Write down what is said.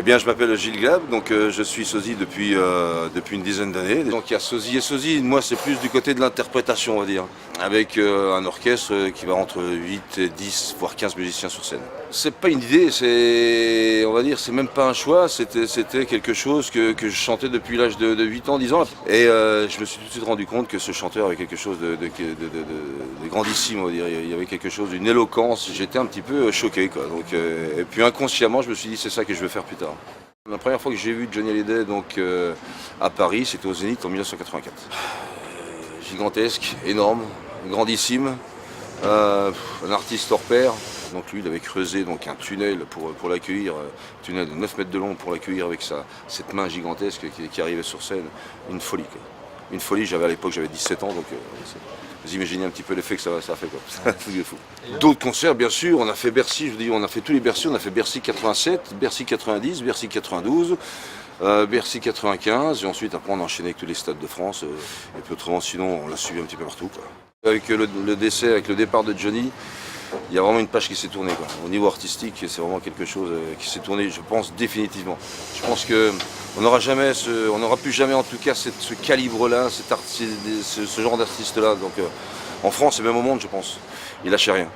Eh bien, je m'appelle Gilles Glab, donc je suis sosie depuis une dizaine d'années. Donc il y a sosie et sosie, moi c'est plus du côté de l'interprétation, on va dire, avec un orchestre qui va entre 8, 10, voire 15 musiciens sur scène. C'est pas une idée, on va dire, c'est même pas un choix, c'était quelque chose que je chantais depuis l'âge de 8 ans, 10 ans. Et je me suis tout de suite rendu compte que ce chanteur avait quelque chose de grandissime, on va dire. Il y avait quelque chose, d'une éloquence, j'étais un petit peu choqué, quoi. Donc, et puis inconsciemment, je me suis dit, c'est ça que je veux faire plus tard. La première fois que j'ai vu Johnny Hallyday donc, à Paris, c'était au Zénith en 1984. Gigantesque, énorme, grandissime, un artiste hors pair. Donc lui, il avait creusé donc, un tunnel pour l'accueillir, un tunnel de 9 mètres de long pour l'accueillir avec cette main gigantesque qui arrivait sur scène. Une folie, quoi. Une folie, à l'époque j'avais 17 ans, donc vous imaginez un petit peu l'effet que ça a fait, quoi. C'est un truc de fou. D'autres concerts, bien sûr, on a fait Bercy, je vous dis, on a fait tous les Bercy, on a fait Bercy 87, Bercy 90, Bercy 92, Bercy 95, et ensuite après on a enchaîné avec tous les stades de France, et puis autrement sinon on l'a suivi un petit peu partout, quoi. Avec le décès, avec le départ de Johnny, il y a vraiment une page qui s'est tournée, quoi. Au niveau artistique, c'est vraiment quelque chose qui s'est tourné, je pense, définitivement. Je pense qu'on n'aura plus jamais en tout cas ce calibre-là, ce genre d'artiste-là. Donc en France et même au monde, je pense. Il lâchait rien.